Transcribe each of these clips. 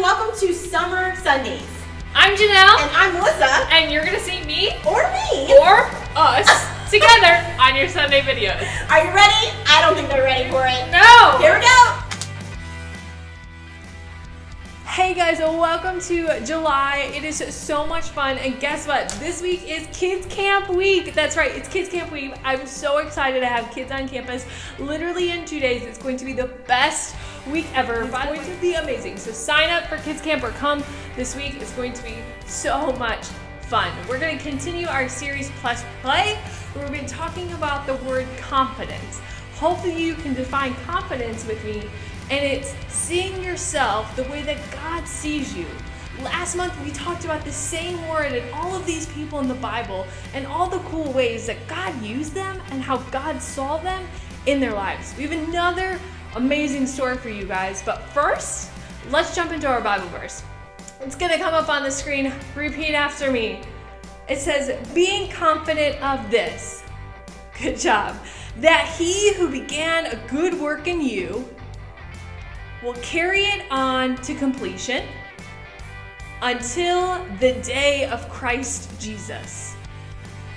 welcome to Summer Sundays. I'm Janelle. And I'm Melissa. And you're gonna see me or us together on your Sunday videos. Are you ready? I don't think they're ready for it. No! Here we go. Hey guys, welcome to July. It is so much fun, and guess what? This week is Kids Camp Week. That's right, it's Kids Camp Week. I'm so excited to have kids on campus literally in 2 days. It's going to be the best week ever. It's going to be amazing. So sign up for Kids Camp or come this week. It's going to be so much fun. We're going to continue our series Plus Play, where we've been talking about the word confidence. Hopefully you can define confidence with me. And it's seeing yourself the way that God sees you. Last month we talked about the same word and all of these people in the Bible and all the cool ways that God used them and how God saw them in their lives. We have another amazing story for you guys, but first, let's jump into our Bible verse. It's gonna come up on the screen. Repeat after me. It says, being confident of this, good job, that he who began a good work in you will carry it on to completion until the day of Christ Jesus.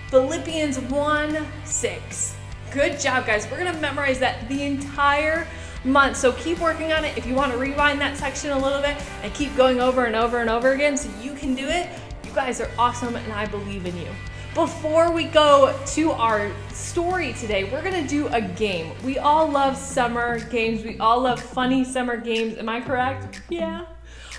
Philippians 1:6. Good job, guys. We're gonna memorize that the entire month. So keep working on it. If you want to rewind that section a little bit and keep going over and over and over again so you can do it, you guys are awesome and I believe in you. Before we go to our story today, we're gonna do a game. We all love summer games. We all love funny summer games. Am I correct? Yeah.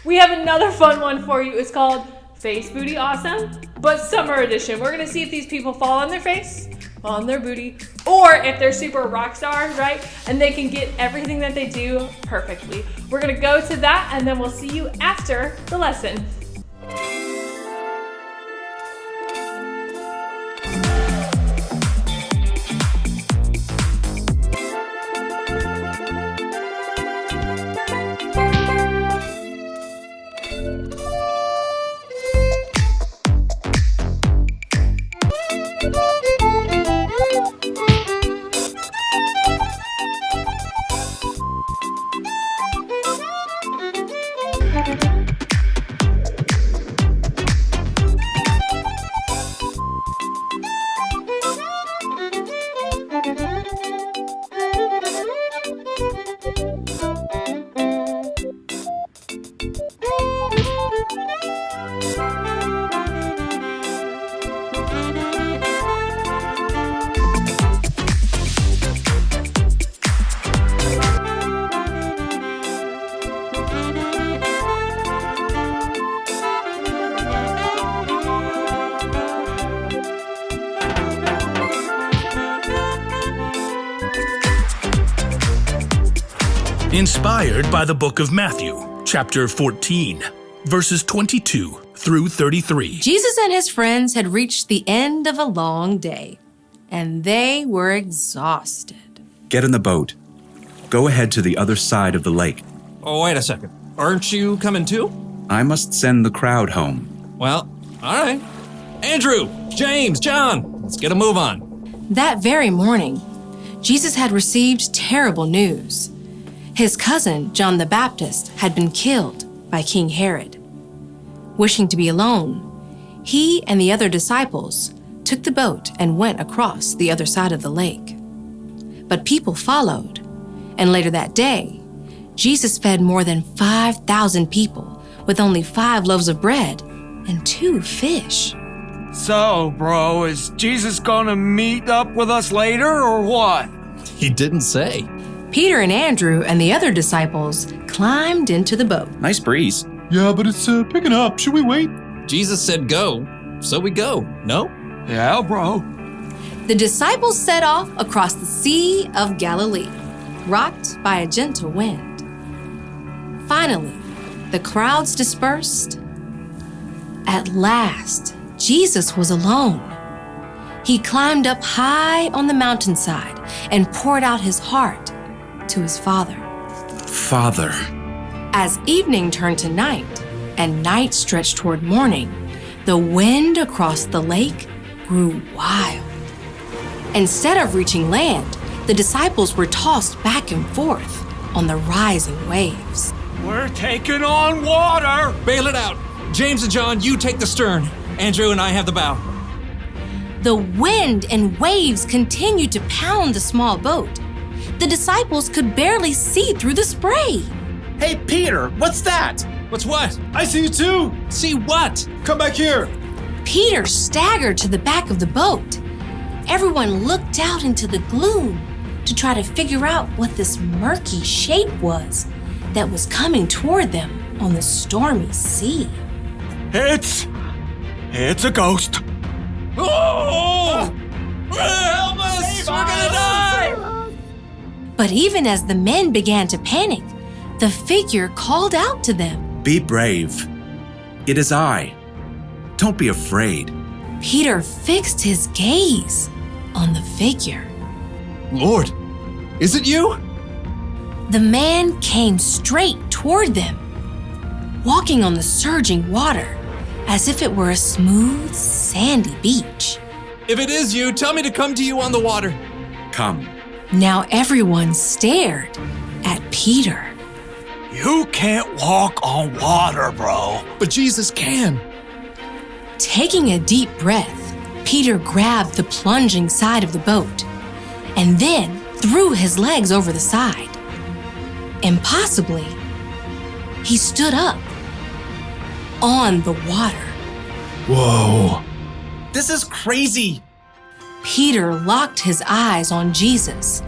We have another fun one for you. It's called Face Booty Awesome, but summer edition. We're gonna see if these people fall on their face, on their booty, or if they're super rock stars, right? And they can get everything that they do perfectly. We're gonna go to that and then we'll see you after the lesson. Inspired by the book of Matthew, chapter 14, verses 22 through 33. Jesus and his friends had reached the end of a long day, and they were exhausted. Get in the boat. Go ahead to the other side of the lake. Oh, wait a second. Aren't you coming too? I must send the crowd home. Well, all right. Andrew, James, John, let's get a move on. That very morning, Jesus had received terrible news. His cousin, John the Baptist, had been killed by King Herod. Wishing to be alone, he and the other disciples took the boat and went across the other side of the lake. But people followed, and later that day, Jesus fed more than 5,000 people with only 5 loaves of bread and 2 fish. So, bro, is Jesus gonna meet up with us later or what? He didn't say. Peter and Andrew and the other disciples climbed into the boat. Nice breeze. Yeah, but it's picking up. Should we wait? Jesus said go, so we go, no? Yeah, bro. The disciples set off across the Sea of Galilee, rocked by a gentle wind. Finally, the crowds dispersed. At last, Jesus was alone. He climbed up high on the mountainside and poured out his heart to his Father. Father. As evening turned to night and night stretched toward morning, the wind across the lake grew wild. Instead of reaching land, the disciples were tossed back and forth on the rising waves. We're taking on water! Bail it out. James and John, you take the stern. Andrew and I have the bow. The wind and waves continued to pound the small boat. The disciples could barely see through the spray. Hey, Peter, what's that? What's what? I see you too. See what? Come back here. Peter staggered to the back of the boat. Everyone looked out into the gloom to try to figure out what this murky shape was that was coming toward them on the stormy sea. It's a ghost. Oh! Help us! We're gonna die! But even as the men began to panic, the figure called out to them. Be brave. It is I. Don't be afraid. Peter fixed his gaze on the figure. Lord, is it you? The man came straight toward them, walking on the surging water as if it were a smooth, sandy beach. If it is you, tell me to come to you on the water. Come. Now everyone stared at Peter. You can't walk on water, bro. But Jesus can. Taking a deep breath, Peter grabbed the plunging side of the boat and then threw his legs over the side. Impossibly, he stood up on the water. Whoa. This is crazy. Peter locked his eyes on Jesus,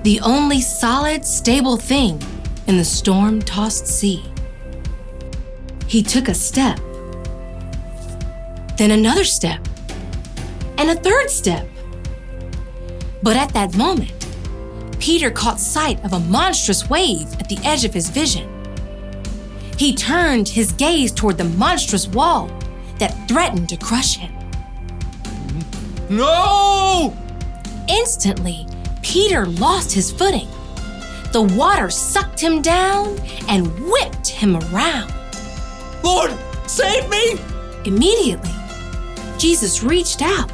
the only solid, stable thing in the storm-tossed sea. He took a step, then another step, and a third step. But at that moment, Peter caught sight of a monstrous wave at the edge of his vision. He turned his gaze toward the monstrous wall that threatened to crush him. No! Instantly, Peter lost his footing. The water sucked him down and whipped him around. Lord, save me! Immediately, Jesus reached out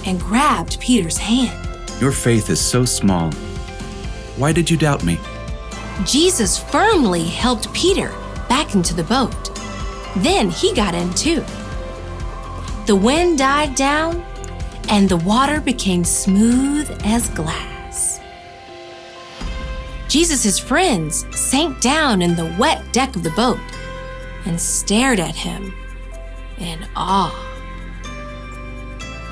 and grabbed Peter's hand. Your faith is so small. Why did you doubt me? Jesus firmly helped Peter back into the boat. Then he got in too. The wind died down and the water became smooth as glass. Jesus' friends sank down in the wet deck of the boat and stared at him in awe.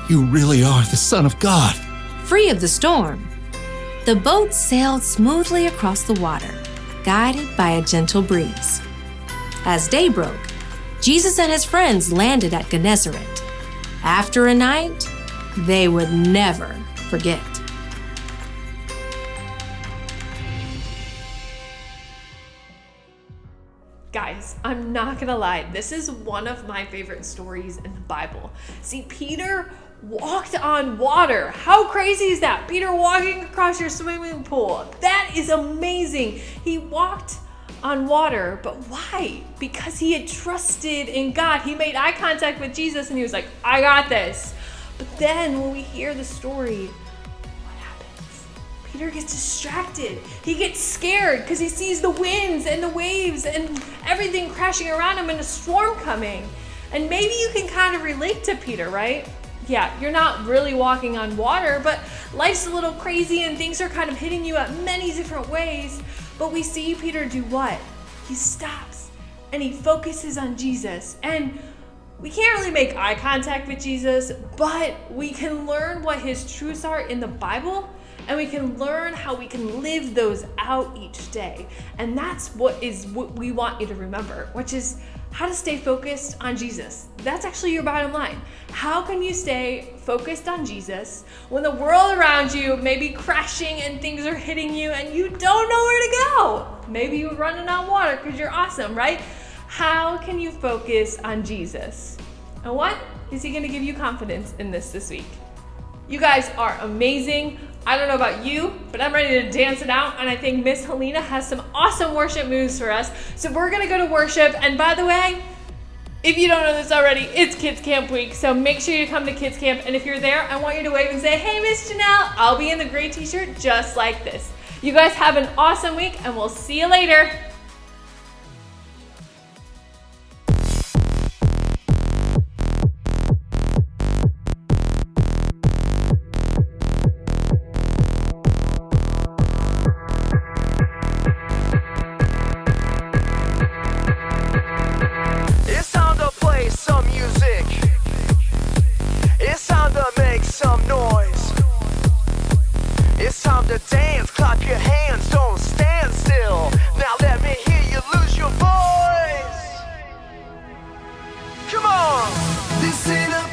You really are the Son of God. Free of the storm, the boat sailed smoothly across the water, guided by a gentle breeze. As day broke, Jesus and his friends landed at Gennesaret. After a night they would never forget. Guys, I'm not gonna lie, this is one of my favorite stories in the Bible. See, Peter walked on water. How crazy is that? Peter walking across your swimming pool. That is amazing. He walked on water, but why? Because he had trusted in God. He made eye contact with Jesus and he was like, I got this. But then when we hear the story, what happens? Peter gets distracted. He gets scared because he sees the winds and the waves and everything crashing around him and a storm coming. And maybe you can kind of relate to Peter, right? Yeah, you're not really walking on water, but life's a little crazy and things are kind of hitting you at many different ways. But we see Peter do what? He stops and he focuses on Jesus. And we can't really make eye contact with Jesus, but we can learn what his truths are in the Bible, and we can learn how we can live those out each day. And that's what we want you to remember, which is how to stay focused on Jesus. That's actually your bottom line. How can you stay focused on Jesus when the world around you may be crashing and things are hitting you and you don't know where to go? Maybe you're running on water because you're awesome, right? How can you focus on Jesus? And what is he going to give you confidence in this week? You guys are amazing. I don't know about you, but I'm ready to dance it out. And I think Miss Helena has some awesome worship moves for us. So we're going to go to worship. And by the way, if you don't know this already, it's Kids Camp Week. So make sure you come to Kids Camp. And if you're there, I want you to wave and say, hey, Miss Janelle, I'll be in the gray t-shirt just like this. You guys have an awesome week and we'll see you later. see the